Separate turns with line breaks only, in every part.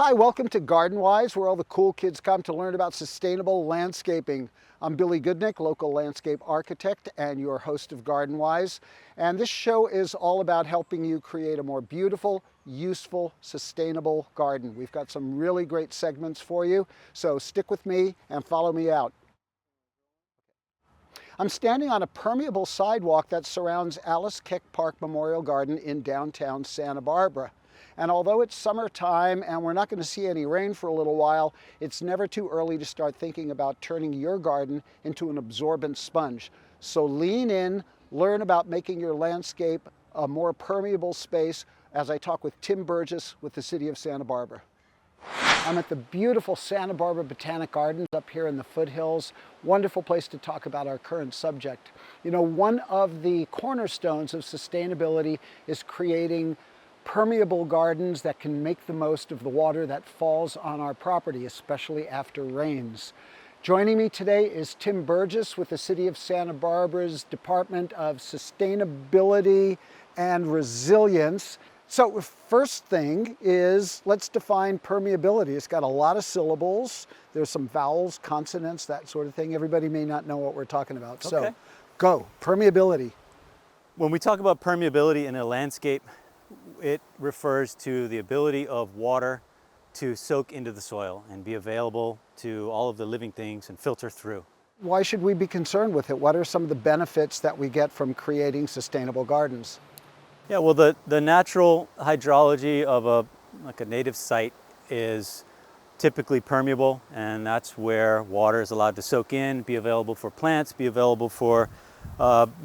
Hi, welcome to Garden Wise, where all the cool kids come to learn about sustainable landscaping. I'm Billy Goodnick, local landscape architect and your host of Garden Wise. And this show is all about helping you create a more beautiful, useful, sustainable garden. We've got some really great segments for you, so stick with me and follow me out. I'm standing on a permeable sidewalk that surrounds Alice Keck Park Memorial Garden in downtown Santa Barbara. And although it's summertime and we're not going to see any rain for a little while, it's never too early to start thinking about turning your garden into an absorbent sponge. So lean in, learn about making your landscape a more permeable space as I talk with Tim Burgess with the City of Santa Barbara. I'm at the beautiful Santa Barbara Botanic Gardens up here in the foothills. Wonderful place to talk about our current subject. You know, one of the cornerstones of sustainability is creating permeable gardens that can make the most of the water that falls on our property, especially after rains. Joining me today is Tim Burgess with the City of Santa Barbara's Department of Sustainability and Resilience. So first thing is, let's define permeability. It's got a lot of syllables. There's some vowels, consonants, that sort of thing. Everybody may not know what we're talking about.
Okay.
So go, permeability.
When we talk about permeability in a landscape, it refers to the ability of water to soak into the soil and be available to all of the living things and filter through.
Why should we be concerned with it? What are some of the benefits that we get from creating sustainable gardens?
Yeah, well, the natural hydrology of a native site is typically permeable, and that's where water is allowed to soak in, be available for plants, be available for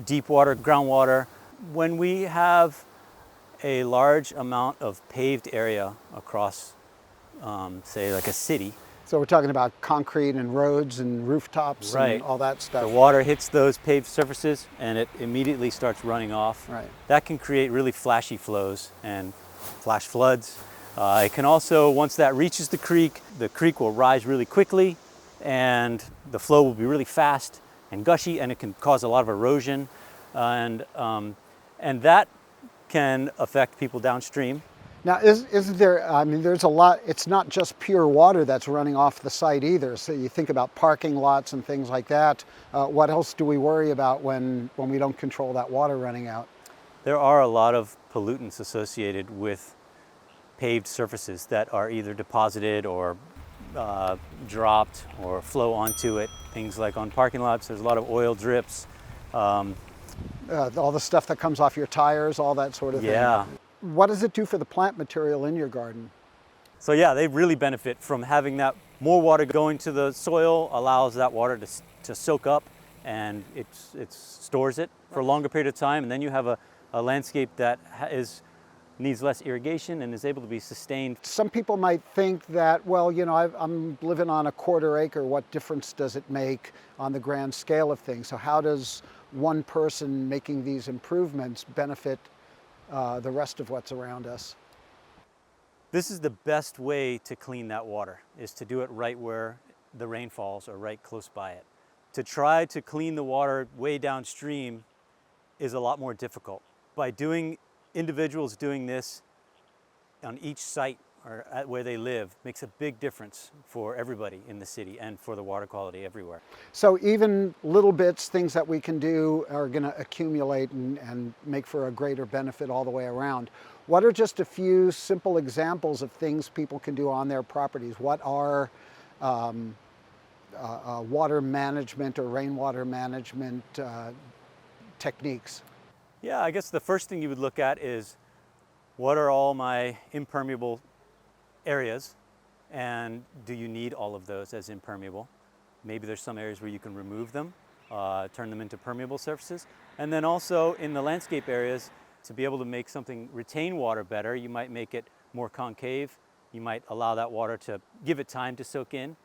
deep water, groundwater. When we have a large amount of paved area across, say, like a city.
So we're talking about concrete and roads and rooftops and all that stuff.
The water hits those paved surfaces and it immediately starts running off.
Right.
That can create really flashy flows and flash floods. It can also, once that reaches the creek will rise really quickly and the flow will be really fast and gushy, and it can cause a lot of erosion. And that can affect people downstream.
Now, isn't there, I mean, there's a lot, it's not just pure water that's running off the site either. So you think about parking lots and things like that. What else do we worry about when we don't control that water running out?
There are a lot of pollutants associated with paved surfaces that are either deposited or dropped or flow onto it. Things like on parking lots, there's a lot of oil drips.
All the stuff that comes off your tires, all that sort of thing.
Yeah.
What does it do for the plant material in your garden?
So yeah, they really benefit from having that. More water going to the soil allows that water to soak up, and it stores it for a longer period of time, and then you have a landscape that needs less irrigation and is able to be sustained.
Some people might think that, well, you know, I'm living on a quarter acre. What difference does it make on the grand scale of things? So how does one person making these improvements benefit the rest of what's around us?
This is the best way to clean that water, is to do it right where the rain falls or right close by it. To try to clean the water way downstream is a lot more difficult. By individuals doing this on each site or at where they live makes a big difference for everybody in the city and for the water quality everywhere.
So even little bits, things that we can do are going to accumulate and make for a greater benefit all the way around. What are just a few simple examples of things people can do on their properties? What are water management or rainwater management techniques?
Yeah, I guess the first thing you would look at is, what are all my impermeable areas, and do you need all of those as impermeable? Maybe there's some areas where you can remove them, turn them into permeable surfaces. And then also in the landscape areas, to be able to make something retain water better, you might make it more concave. You might allow that water to give it time to soak in.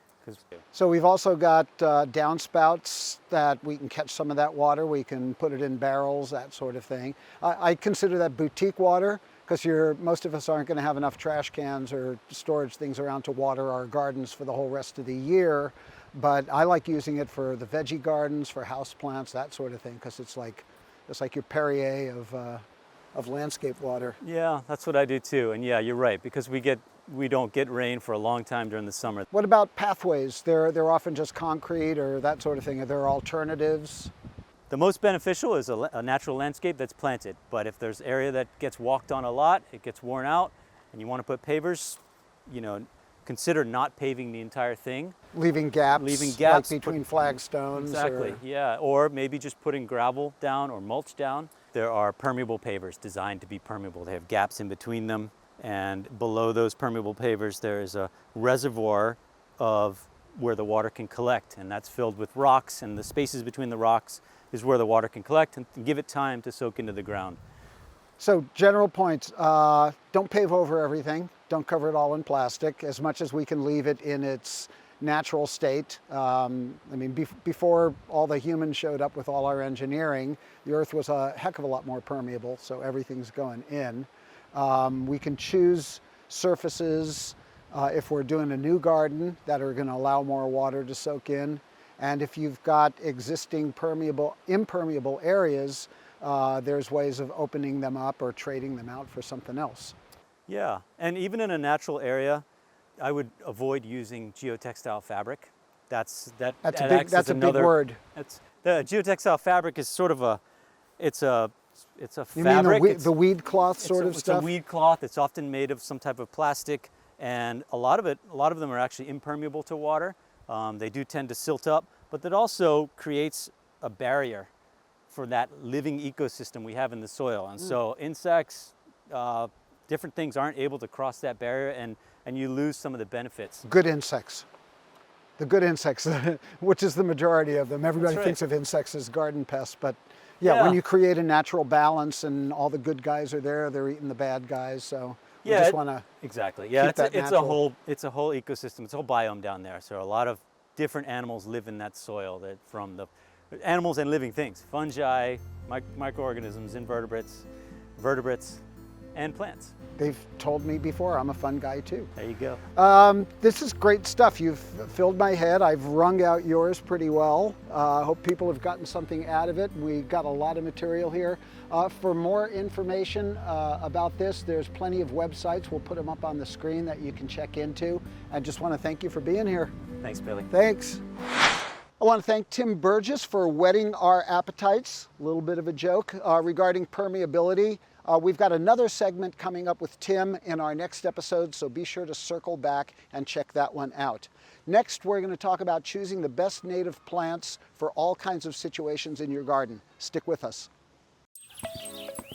So we've also got downspouts that we can catch some of that water. We can put it in barrels, that sort of thing. I consider that boutique water, because most of us aren't going to have enough trash cans or storage things around to water our gardens for the whole rest of the year. But I like using it for the veggie gardens, for house plants, that sort of thing, because it's like your Perrier of landscape water.
Yeah, that's what I do too. And yeah, you're right, because we get we don't get rain for a long time during the summer.
What about pathways? They're often just concrete or that sort of thing. Are there alternatives?
The most beneficial is a natural landscape that's planted. But if there's area that gets walked on a lot, it gets worn out, and you want to put pavers, consider not paving the entire thing.
Leaving gaps like between flagstones.
Exactly, yeah. Or maybe just putting gravel down or mulch down. There are permeable pavers designed to be permeable. They have gaps in between them. And below those permeable pavers, there is a reservoir of where the water can collect. And that's filled with rocks. And the spaces between the rocks is where the water can collect and give it time to soak into the ground.
So general points, don't pave over everything. Don't cover it all in plastic. As much as we can leave it in its natural state. Before all the humans showed up with all our engineering, the earth was a heck of a lot more permeable, so everything's going in. We can choose surfaces if we're doing a new garden that are going to allow more water to soak in. And if you've got existing impermeable areas, there's ways of opening them up or trading them out for something else.
Yeah, and even in a natural area, I would avoid using geotextile fabric. That's a big
word.
The geotextile fabric is sort of it's a
you
fabric.
Mean the weed cloth sort of stuff?
It's a weed cloth. It's often made of some type of plastic, and a lot of them are actually impermeable to water. They do tend to silt up, but that also creates a barrier for that living ecosystem we have in the soil. And so insects, different things aren't able to cross that barrier, and you lose some of the benefits.
Good insects. The good insects, which is the majority of them. Everybody thinks of insects as garden pests, but yeah, when you create a natural balance and all the good guys are there, they're eating the bad guys. So we just want to
exactly. Yeah,
it's
a whole ecosystem. It's a whole biome down there. So a lot of different animals live in that soil. That from the animals and living things, fungi, microorganisms, invertebrates, vertebrates, and plants.
They've told me before I'm a fun guy too.
There you go.
This is great stuff. You've filled my head. I've wrung out yours pretty well. Hope people have gotten something out of it. We got a lot of material here. For more information about this, there's plenty of websites. We'll put them up on the screen that you can check into. I just want to thank you for being here.
Thanks, Billy.
Thanks. I want to thank Tim Burgess for whetting our appetites. A little bit of a joke regarding permeability. We've got another segment coming up with Tim in our next episode, so be sure to circle back and check that one out. Next, we're going to talk about choosing the best native plants for all kinds of situations in your garden. Stick with us.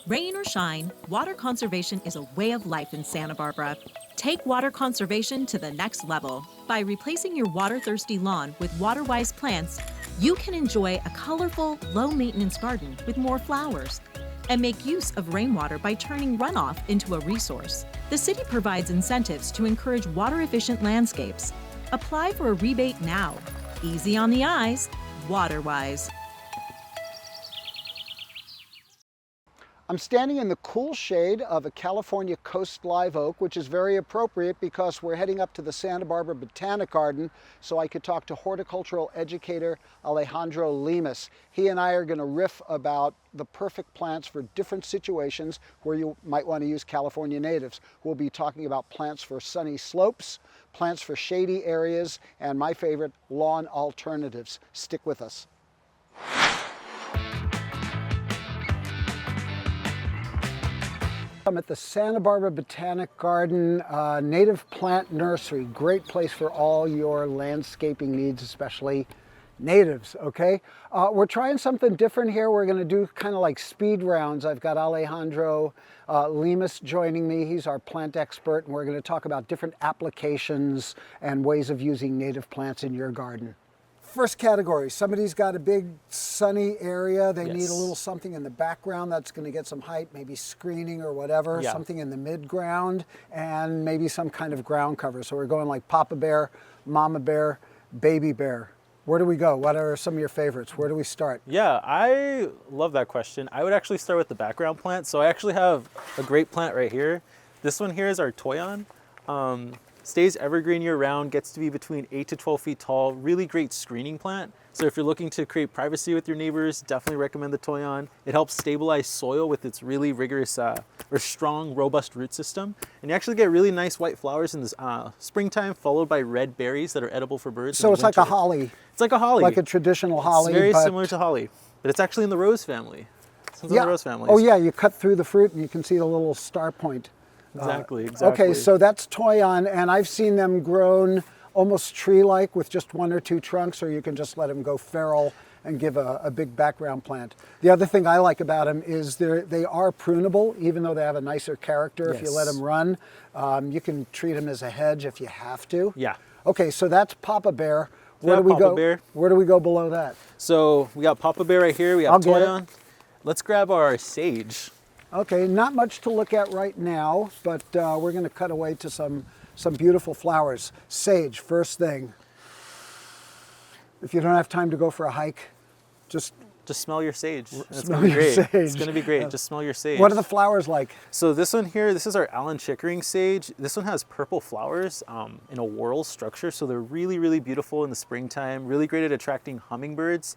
Rain or shine, water conservation is a way of life in Santa Barbara. Take water conservation to the next level. By replacing your water-thirsty lawn with water-wise plants, you can enjoy a colorful, low-maintenance garden with more flowers. And make use of rainwater by turning runoff into a resource. The city provides incentives to encourage water-efficient landscapes. Apply for a rebate now. Easy on the eyes, water-wise.
I'm standing in the cool shade of a California coast live oak, which is very appropriate because we're heading up to the Santa Barbara Botanic Garden so I could talk to horticultural educator Alejandro Lemus. He and I are going to riff about the perfect plants for different situations where you might want to use California natives. We'll be talking about plants for sunny slopes, plants for shady areas, and my favorite, lawn alternatives. Stick with us. I'm at the Santa Barbara Botanic Garden Native Plant Nursery. Great place for all your landscaping needs, especially natives, okay? We're trying something different here. We're gonna do kind of like speed rounds. I've got Alejandro Lemus joining me. He's our plant expert, and we're gonna talk about different applications and ways of using native plants in your garden. First category, somebody's got a big sunny area. They need a little something in the background that's going to get some height, maybe screening or whatever, something in the mid-ground, and maybe some kind of ground cover. So we're going like Papa Bear, Mama Bear, Baby Bear. Where do we go? What are some of your favorites? Where do we start?
Yeah, I love that question. I would actually start with the background plant. So I actually have a great plant right here. This one here is our Toyon. Stays evergreen year round, gets to be between 8 to 12 feet tall, really great screening plant. So if you're looking to create privacy with your neighbors, definitely recommend the Toyon. It helps stabilize soil with its really rigorous or strong, robust root system. And you actually get really nice white flowers in the springtime, followed by red berries that are edible for birds.
So
in
it's
the
like a
winter.
holly.
It's like a holly.
Like a traditional holly.
It's very
but
similar to holly, but it's actually in the rose family. It's in
yeah.
the rose family.
Oh yeah, you cut through the fruit and you can see the little star point.
Exactly.
Okay, so that's Toyon, and I've seen them grown almost tree-like with just one or two trunks, or you can just let them go feral and give a big background plant. The other thing I like about them is they are prunable, even though they have a nicer character. If you let them run, you can treat them as a hedge if you have to.
Yeah.
Okay, so that's Papa Bear.
Yeah,
Where do we
Papa
go?
Bear.
Where do we go below that?
So we got Papa Bear right here. We have
I'll get it.
Toyon. Let's grab our sage.
Okay, not much to look at right now, but we're going to cut away to some beautiful flowers. Sage, first thing. If you don't have time to go for a hike, just
smell your sage. It's
smell
gonna be
your
great.
sage.
It's gonna be great. Just smell your sage.
What are the flowers like?
So this one here, this is our Allen Chickering sage. This one has purple flowers in a whorl structure, so they're really, really beautiful in the springtime. Really great at attracting hummingbirds.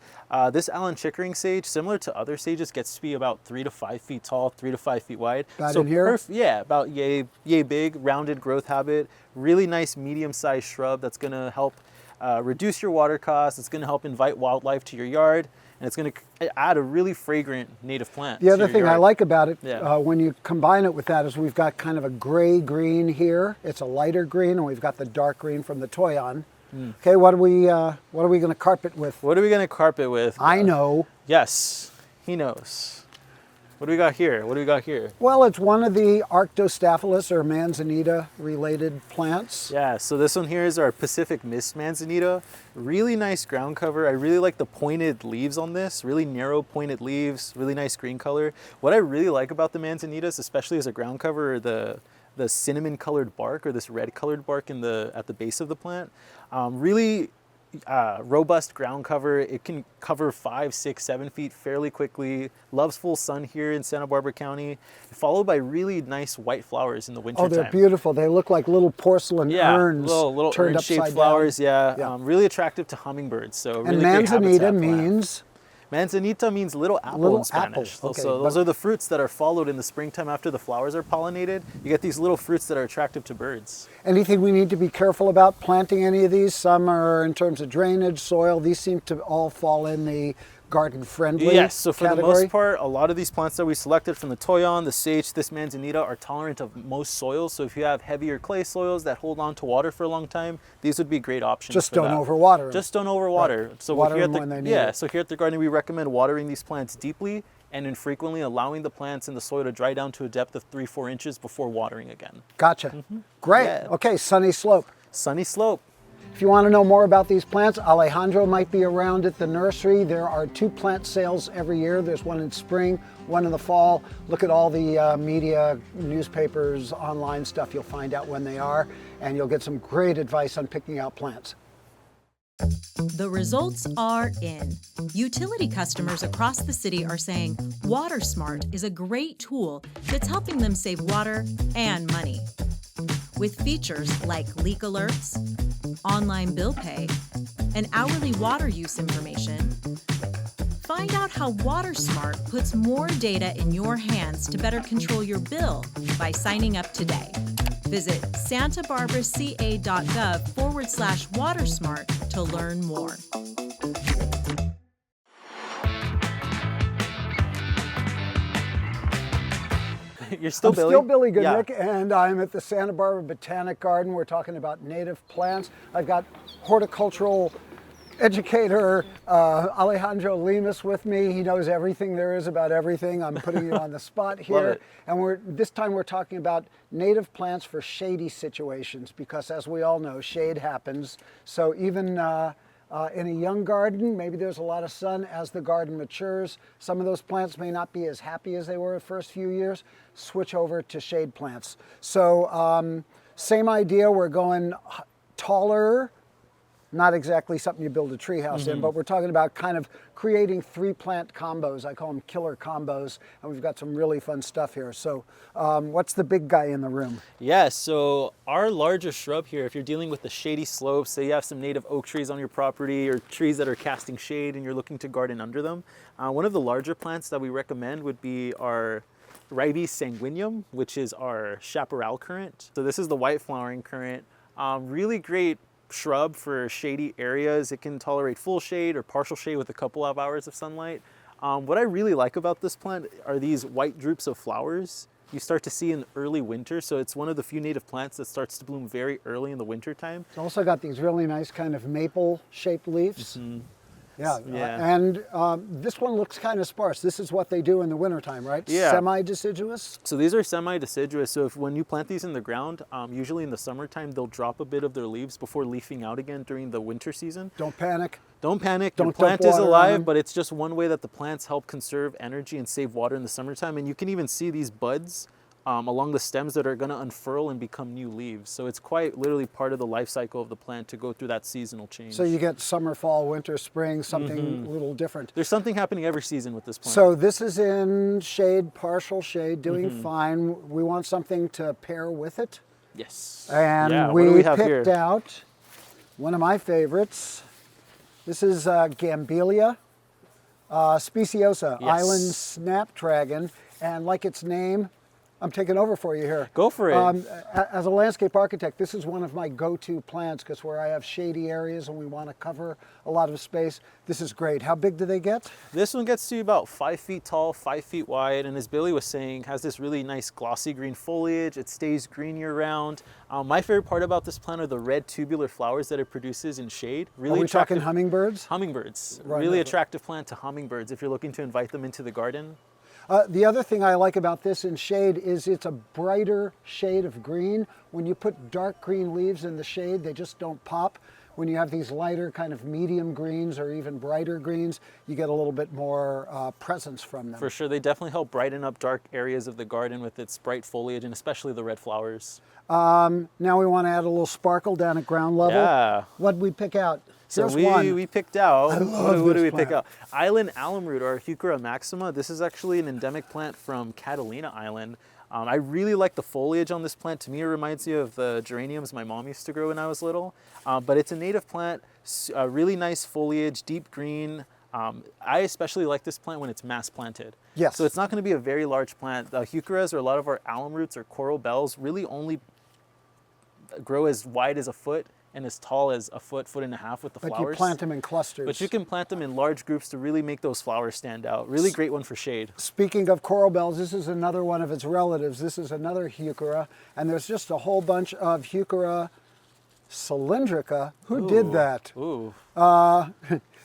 This Allen Chickering sage, similar to other sages, gets to be about 3 to 5 feet tall, 3 to 5 feet wide.
About
so
in here?
Yeah, about yay big, rounded growth habit. Really nice medium-sized shrub that's gonna help reduce your water costs. It's gonna help invite wildlife to your yard. And it's going to add a really fragrant native plant.
The other thing I like about it,
Yeah.
when you combine it with that, is we've got kind of a gray-green here. It's a lighter green, and we've got the dark green from the Toyon. Okay, what are we going to carpet with?
What are we going to carpet with?
I know.
Yes, he knows. What do we got here? What do we got here?
Well, it's one of the Arctostaphylos or manzanita related plants.
Yeah, so this one here is our Pacific Mist Manzanita. Really nice ground cover. I really like the pointed leaves on this, really narrow pointed leaves, really nice green color. What I really like about the manzanitas, especially as a ground cover, are the cinnamon colored bark, or this red colored bark at the base of the plant. Really robust ground cover. It can cover 5, 6, 7 feet fairly quickly. Loves full sun here in Santa Barbara County, followed by really nice white flowers in the winter
Oh, they're beautiful. They look like little porcelain urns
little
turned
urn-shaped
upside
flowers.
down.
Yeah, really attractive to hummingbirds. So really
And
great
manzanita
habitat plant.
means
Manzanita means little apple
Little
in Spanish.
apple, okay,
So those
but-
are the fruits that are followed in the springtime after the flowers are pollinated. You get these little fruits that are attractive to birds.
anything we need to be careful about planting any of these? Some are in terms of drainage, soil. These seem to all fall in the garden friendly
Yes, so for
category.
the most part, a lot of these plants that we selected from the Toyon, the sage, this manzanita are tolerant of most soils. So if you have heavier clay soils that hold on to water for a long time, these would be great options.
Just
for
don't
that.
overwater them.
Just don't overwater. So
Water
here
them
at
when
the
they need it.
so here at the garden we recommend watering these plants deeply and infrequently, allowing the plants in the soil to dry down to a depth of 3-4 inches before watering again.
Gotcha. Great.
Yeah.
Okay, sunny slope.
Sunny slope.
If you want to know more about these plants, Alejandro might be around at the nursery. There are 2 plant sales every year. There's one in spring, one in the fall. Look at all the media, newspapers, online stuff. You'll find out when they are, and you'll get some great advice on picking out plants.
The results are in. Utility customers across the city are saying WaterSmart is a great tool that's helping them save water and money. With features like leak alerts, online bill pay, and hourly water use information, find out how WaterSmart puts more data in your hands to better control your bill by signing up today. Visit santabarbaraca.gov/WaterSmart to learn more.
You're still
I'm
Billy?
still Billy
Yeah.
Goodnick, and I'm at the Santa Barbara Botanic Garden. We're talking about native plants. I've got horticultural educator Alejandro Lemus with me. He knows everything there is about everything. I'm putting you on the spot
Love
here.
it.
And this time we're talking about native plants for shady situations, because as we all know, shade happens. So even in a young garden, maybe there's a lot of sun. As the garden matures, some of those plants may not be as happy as they were the first few years. Switch over to shade plants. So same idea, we're going taller, not exactly something you build a treehouse in, but we're talking about kind of creating 3-plant combos. I call them killer combos, and we've got some really fun stuff here. So what's the big guy in the room?
Yeah, so our largest shrub here, if you're dealing with the shady slopes, say you have some native oak trees on your property or trees that are casting shade and you're looking to garden under them, one of the larger plants that we recommend would be our Ribes sanguineum, which is our chaparral currant. So this is the white flowering currant. Really great shrub for shady areas. It can tolerate full shade or partial shade with a couple of hours of sunlight. What I really like about this plant are these white drupes of flowers you start to see in early winter. So it's one of the few native plants that starts to bloom very early in the winter time.
It's also got these really nice kind of maple-shaped leaves.
Yeah.
And this one looks kind of sparse. This is what they do in the wintertime, right?
Yeah.
Semi-deciduous?
So these are semi-deciduous. So when you plant these in the ground, usually in the summertime, they'll drop a bit of their leaves before leafing out again during the winter season.
Don't panic.
Don't panic.
Don't
Your plant
dump
is
water on
alive,
them.
but it's just one way that the plants help conserve energy and save water in the summertime. And you can even see these buds along the stems that are going to unfurl and become new leaves. So it's quite literally part of the life cycle of the plant to go through that seasonal change.
So you get summer, fall, winter, spring, something a little different.
There's something happening every season with this plant.
So this is in shade, partial shade, doing fine. We want something to pair with it.
Yes.
And
yeah,
we,
what do we have
picked
here?
out one of my favorites. This is Gambelia speciosa,
Yes.
island snapdragon. And like its name, I'm taking over for you here.
Go for it.
As a landscape architect, this is one of my go-to plants because where I have shady areas and we want to cover a lot of space, this is great. How big do they get?
This one gets to about 5 feet tall, 5 feet wide, and as Billy was saying, has this really nice glossy green foliage. It stays green year round. My favorite part about this plant are the red tubular flowers that it produces in shade. Really
Are we
attractive.
talking hummingbirds?
Hummingbirds.
Right.
Really attractive plant to hummingbirds if you're looking to invite them into the garden.
The other thing I like about this in shade is it's a brighter shade of green. When you put dark green leaves in the shade, they just don't pop. When you have these lighter kind of medium greens or even brighter greens, you get a little bit more presence from them.
For sure, they definitely help brighten up dark areas of the garden with its bright foliage and especially the red flowers.
Now we want to add a little sparkle down at ground level.
Yeah.
What did we pick out?
So
Here's one.
we picked out,
love
what do
this
we pick
plant.
out? Island alum root, or Heuchera maxima. This is actually an endemic plant from Catalina Island. I really like the foliage on this plant. To me, it reminds me of the geraniums my mom used to grow when I was little. But it's a native plant, really nice foliage, deep green. I especially like this plant when it's mass planted.
Yes.
So it's not going to be a very large plant. The Heucheras or a lot of our alum roots or coral bells really only grow as wide as a foot and as tall as a foot, foot and a half with the
But
flowers.
you plant them in clusters.
But you can plant them in large groups to really make those flowers stand out. Really great one for shade.
Speaking of coral bells, this is another one of its relatives. This is another Heuchera, and there's just a whole bunch of Heuchera cylindrica. Who did that?
Ooh.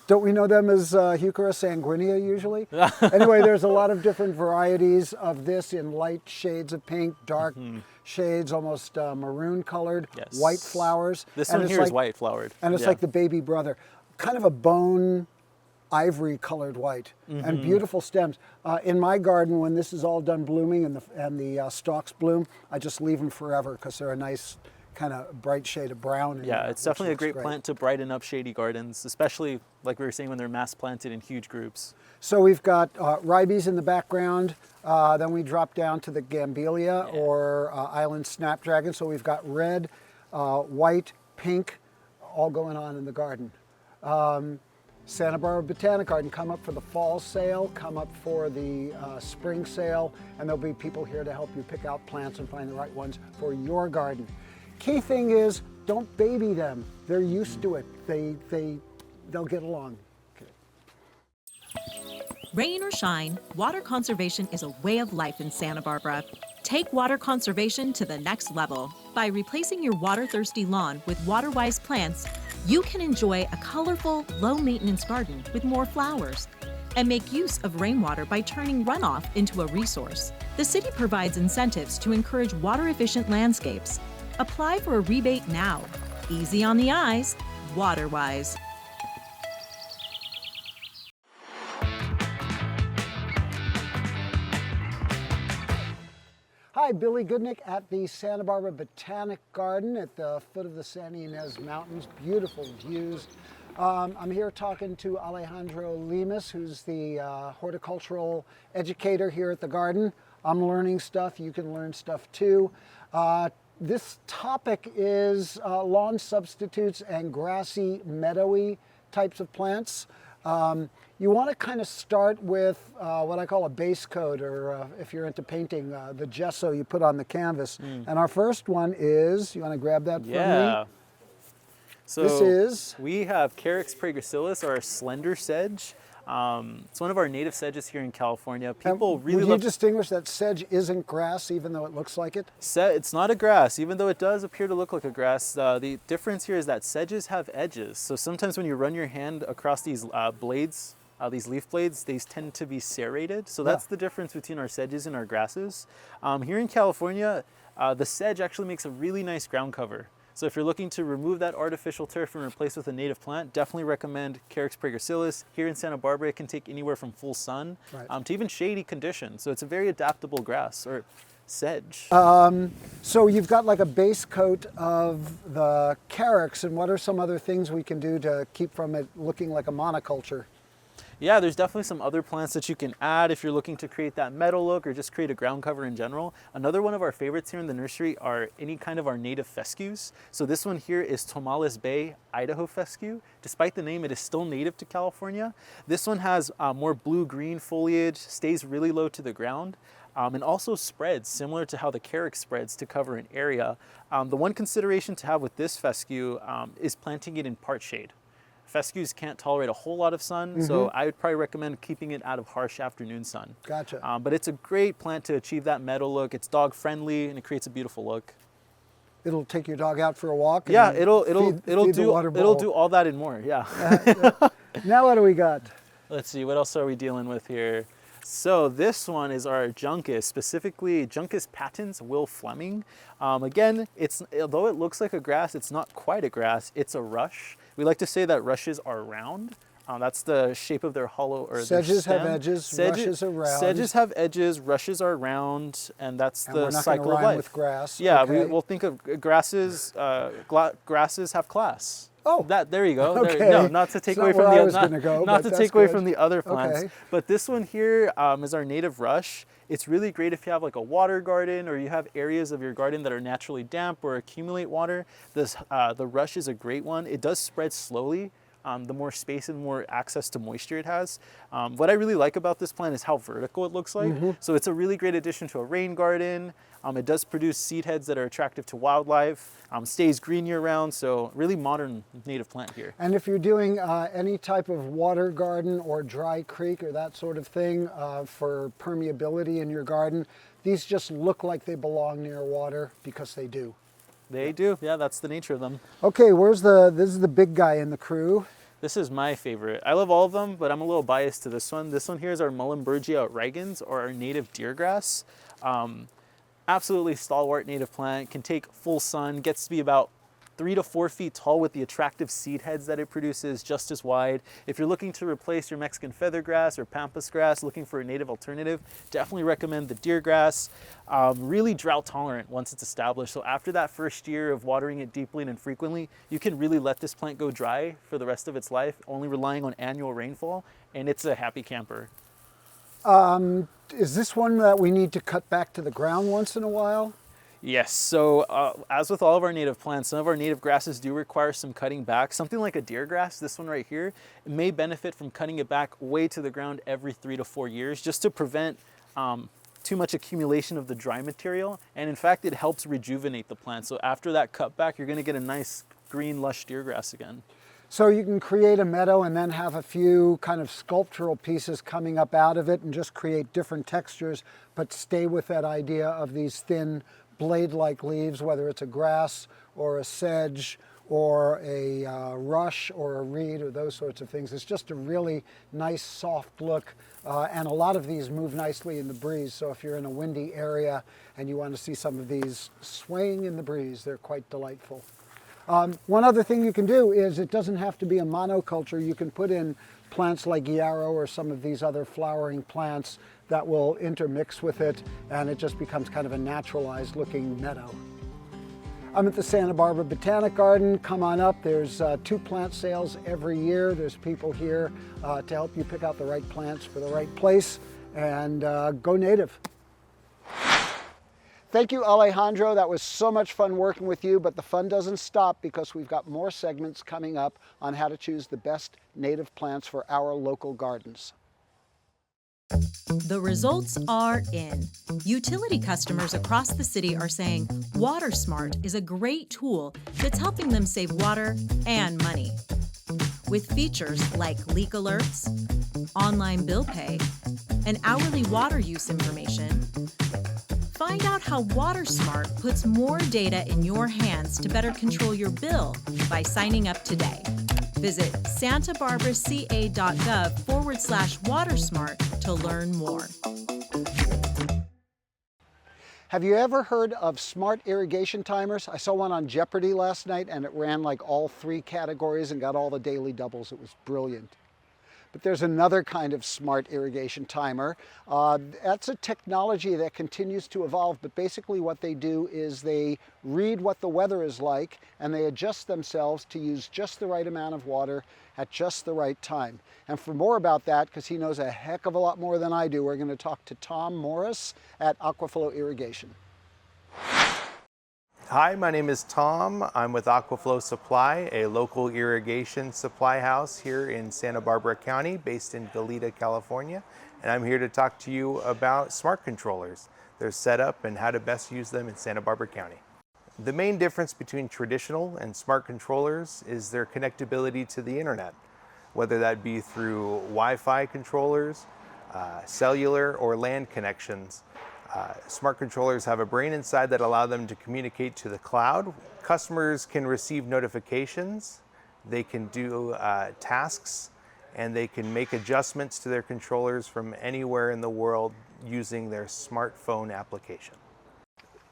Don't we know them as Heuchera sanguinea usually? Anyway, there's a lot of different varieties of this in light shades of pink, dark shades, almost maroon colored,
Yes.
white flowers.
This
And
one
it's
here is
like-
white flowered.
And it's
Yeah.
like the baby brother, kind of a bone ivory colored white and beautiful stems. In my garden, when this is all done blooming and the stalks bloom, I just leave them forever because they're a nice kind of bright shade of brown. in
Yeah,
there,
it's
which
definitely a
looks
great plant to brighten up shady gardens, especially like we were saying when they're mass planted in huge groups.
So we've got ribes in the background. Then we drop down to the Gambelia or island snapdragon. So we've got red, white, pink, all going on in the garden. Santa Barbara Botanic Garden, come up for the fall sale, come up for the spring sale, and there'll be people here to help you pick out plants and find the right ones for your garden. Key thing is, don't baby them. They're used to it. They'll get along.
Rain or shine, water conservation is a way of life in Santa Barbara. Take water conservation to the next level. By replacing your water-thirsty lawn with water-wise plants, you can enjoy a colorful, low-maintenance garden with more flowers. And make use of rainwater by turning runoff into a resource. The city provides incentives to encourage water-efficient landscapes. Apply for a rebate now. Easy on the eyes, water-wise.
Hi, Hi, Billy Goodnick at the Santa Barbara Botanic Garden at the foot of the Santa Ynez Mountains. Beautiful views. I'm here talking to Alejandro Lemus, who's the horticultural educator here at the garden. I'm learning stuff. You can learn stuff too. This topic is lawn substitutes and grassy, meadowy types of plants. You want to kind of start with what I call a base coat, or if you're into painting, the gesso you put on the canvas. And our first one is, you want to grab that from me?
So
This is?
we have Carex praegracillus, or our slender sedge. It's one of our native sedges here in California. People really
Would
love.
you distinguish that sedge isn't grass, even though it looks like it?
It's not a grass, even though it does appear to look like a grass. The difference here is that sedges have edges. So sometimes when you run your hand across these blades, these leaf blades, they tend to be serrated. So that's the difference between our sedges and our grasses. Here in California, the sedge actually makes a really nice ground cover. So if you're looking to remove that artificial turf and replace with a native plant, definitely recommend Carex praegracillus. Here in Santa Barbara, it can take anywhere from full sun to even shady conditions. So it's a very adaptable grass, or sedge.
So you've got like a base coat of the Carex, and what are some other things we can do to keep from it looking like a monoculture?
Yeah, there's definitely some other plants that you can add if you're looking to create that meadow look or just create a ground cover in general. Another one of our favorites here in the nursery are any kind of our native fescues. So this one here is Tomales Bay Idaho fescue. Despite the name, it is still native to California. This one has more blue-green foliage, stays really low to the ground, and also spreads similar to how the Carex spreads to cover an area. The one consideration to have with this fescue is planting it in part shade. Fescues can't tolerate a whole lot of sun, so I would probably recommend keeping it out of harsh afternoon sun.
Gotcha.
But it's a great plant to achieve that meadow look. It's dog friendly and it creates a beautiful look.
It'll take your dog out for a walk?
Yeah,
and
it'll
feed the water bowl.
do all that and more. Yeah.
Now what do we got?
Let's see, what else are we dealing with here? So this one is our Juncus, specifically Juncus patens Will Fleming. Again, although it looks like a grass, it's not quite a grass, it's a rush. We like to say that rushes are round. That's the shape of their hollow or
Sedges
their
have
stem.
edges, rushes are round.
Sedges have edges, rushes are round, and that's
And
the
we're not
cycle
gonna
of
rhyme
life.
with grass.
Yeah,
okay.
we'll think of grasses. Grasses have class.
Oh,
there you go.
okay.
No, not to take
It's
away
not
from
where
the
I was gonna go,
not
but
to
that's
take away
good.
from the other plants.
Okay.
But this one here is our native rush. It's really great if you have like a water garden or you have areas of your garden that are naturally damp or accumulate water. The rush is a great one. It does spread slowly. The more space and more access to moisture it has. What I really like about this plant is how vertical it looks like. So it's a really great addition to a rain garden. It does produce seed heads that are attractive to wildlife, stays green year round, so really modern native plant here.
and if you're doing any type of water garden or dry creek or that sort of thing for permeability in your garden, these just look like they belong near water because they do.
They do, yeah, that's the nature of them.
Okay, this is the big guy in the crew.
This is my favorite. I love all of them, but I'm a little biased to this one. This one here is our Muhlenbergia outrigans, or our native deer grass. Absolutely stalwart native plant, can take full sun, gets to be about 3 to 4 feet tall with the attractive seed heads that it produces, just as wide. If you're looking to replace your Mexican feathergrass or pampas grass, looking for a native alternative, definitely recommend the deer grass. Really drought tolerant once it's established. So after that first year of watering it deeply and infrequently, you can really let this plant go dry for the rest of its life, only relying on annual rainfall, and it's a happy camper.
Is this one that we need to cut back to the ground once in a while?
Yes, so as with all of our native plants, some of our native grasses do require some cutting back. Something like a deer grass, this one right here, it may benefit from cutting it back way to the ground every 3 to 4 years, just to prevent too much accumulation of the dry material. And in fact, it helps rejuvenate the plant. So after that cutback, you're gonna get a nice green, lush deer grass again.
So you can create a meadow and then have a few kind of sculptural pieces coming up out of it and just create different textures, but stay with that idea of these thin blade-like leaves, whether it's a grass or a sedge or a rush or a reed or those sorts of things. It's just a really nice soft look, and a lot of these move nicely in the breeze. So if you're in a windy area and you want to see some of these swaying in the breeze, they're quite delightful. One other thing you can do is, it doesn't have to be a monoculture. You can put in plants like yarrow or some of these other flowering plants that will intermix with it, and it just becomes kind of a naturalized looking meadow. I'm at the Santa Barbara Botanic Garden. Come on up. There's 2 plant sales every year. There's people here to help you pick out the right plants for the right place, and go native. Thank you, Alejandro. That was so much fun working with you, but the fun doesn't stop because we've got more segments coming up on how to choose the best native plants for our local gardens.
The results are in. Utility customers across the city are saying WaterSmart is a great tool that's helping them save water and money. With features like leak alerts, online bill pay, and hourly water use information, find out how WaterSmart puts more data in your hands to better control your bill by signing up today. Visit santabarbaraca.gov/WaterSmart to learn more.
Have you ever heard of smart irrigation timers? I saw one on Jeopardy last night, and it ran like all 3 categories and got all the daily doubles. It was brilliant. But there's another kind of smart irrigation timer. That's a technology that continues to evolve, but basically what they do is they read what the weather is like and they adjust themselves to use just the right amount of water at just the right time. And for more about that, because he knows a heck of a lot more than I do, we're going to talk to Tom Morris at Aquaflow Irrigation.
Hi, my name is Tom. I'm with Aquaflow Supply, a local irrigation supply house here in Santa Barbara County, based in Goleta, California. And I'm here to talk to you about smart controllers, their setup, and how to best use them in Santa Barbara County. The main difference between traditional and smart controllers is their connectability to the internet, whether that be through Wi-Fi controllers, cellular, or LAN connections. Smart controllers have a brain inside that allow them to communicate to the cloud. Customers can receive notifications, they can do tasks, and they can make adjustments to their controllers from anywhere in the world using their smartphone application.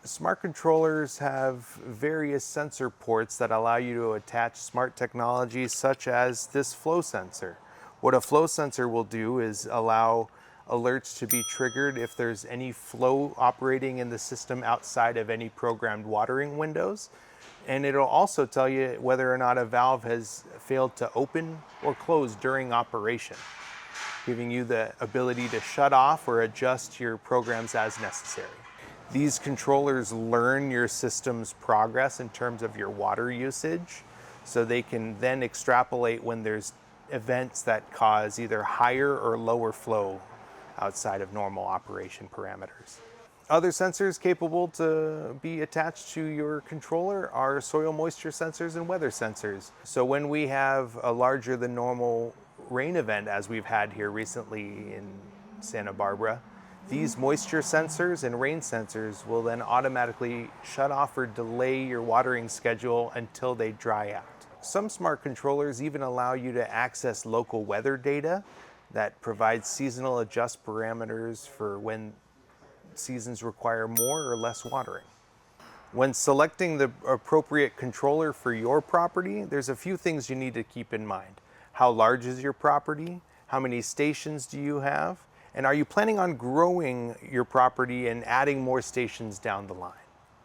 Smart controllers have various sensor ports that allow you to attach smart technologies such as this flow sensor. What a flow sensor will do is allow alerts to be triggered if there's any flow operating in the system outside of any programmed watering windows. And it'll also tell you whether or not a valve has failed to open or close during operation, giving you the ability to shut off or adjust your programs as necessary. These controllers learn your system's progress in terms of your water usage, so they can then extrapolate when there's events that cause either higher or lower flow outside of normal operation parameters. Other sensors capable to be attached to your controller are soil moisture sensors and weather sensors. So when we have a larger than normal rain event, as we've had here recently in Santa Barbara, these moisture sensors and rain sensors will then automatically shut off or delay your watering schedule until they dry out. Some smart controllers even allow you to access local weather data that provides seasonal adjust parameters for when seasons require more or less watering. When selecting the appropriate controller for your property, there's a few things you need to keep in mind. How large is your property? How many stations do you have? And are you planning on growing your property and adding more stations down the line?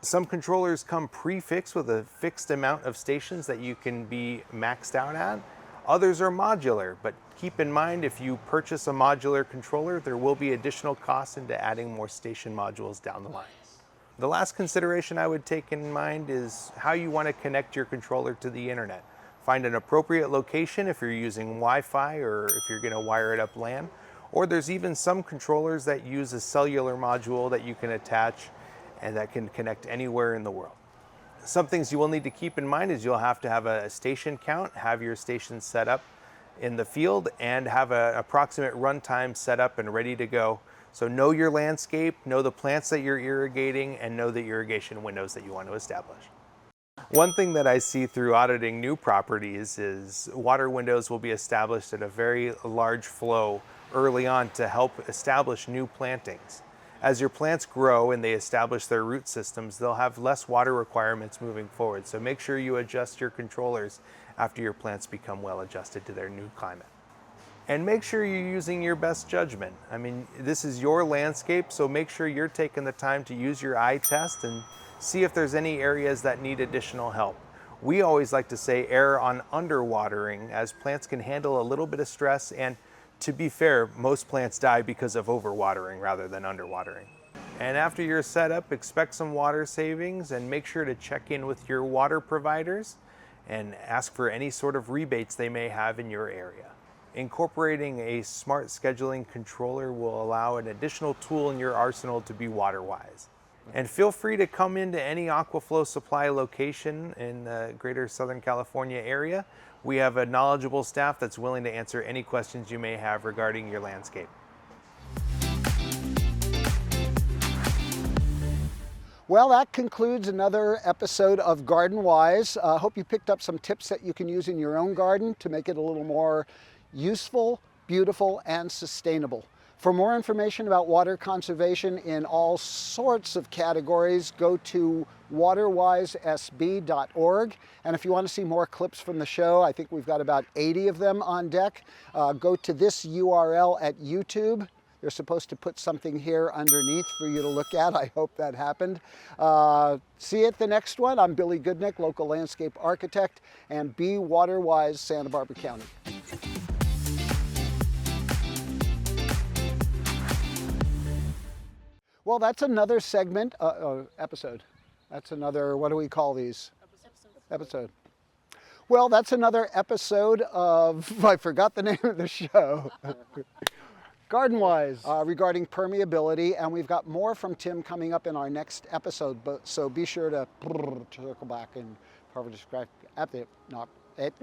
Some controllers come pre-fixed with a fixed amount of stations that you can be maxed out at. Others are modular, but keep in mind if you purchase a modular controller, there will be additional costs into adding more station modules down the line. The last consideration I would take in mind is how you want to connect your controller to the internet. Find an appropriate location if you're using Wi-Fi or if you're going to wire it up LAN. Or there's even some controllers that use a cellular module that you can attach and that can connect anywhere in the world. Some things you will need to keep in mind is you'll have to have a station count, have your station set up in the field, and have an approximate runtime set up and ready to go. So know your landscape, know the plants that you're irrigating, and know the irrigation windows that you want to establish. One thing that I see through auditing new properties is water windows will be established at a very large flow early on to help establish new plantings. As your plants grow and they establish their root systems, they'll have less water requirements moving forward. So make sure you adjust your controllers after your plants become well adjusted to their new climate. And make sure you're using your best judgment. I mean, this is your landscape, so make sure you're taking the time to use your eye test and see if there's any areas that need additional help. We always like to say err on underwatering, as plants can handle a little bit of stress, and to be fair, most plants die because of overwatering rather than underwatering. And after your setup, expect some water savings and make sure to check in with your water providers and ask for any sort of rebates they may have in your area. Incorporating a smart scheduling controller will allow an additional tool in your arsenal to be water wise. And feel free to come into any Aquaflow Supply location in the greater Southern California area. We have a knowledgeable staff that's willing to answer any questions you may have regarding your landscape.
Well, that concludes another episode of Garden Wise. Hope you picked up some tips that you can use in your own garden to make it a little more useful, beautiful, and sustainable. For more information about water conservation in all sorts of categories, go to waterwisesb.org. And if you want to see more clips from the show, I think we've got about 80 of them on deck, go to this URL at YouTube. They're supposed to put something here underneath for you to look at. I hope that happened. See you at the next one. I'm Billy Goodnick, local landscape architect, and be water wise, Santa Barbara County. Well, that's another segment, episode. That's another, what do we call these? Episode. Well, that's another episode of, I forgot the name of the show. Garden Wise, regarding permeability, and we've got more from Tim coming up in our next episode, so be sure to circle back and probably describe at the, not at,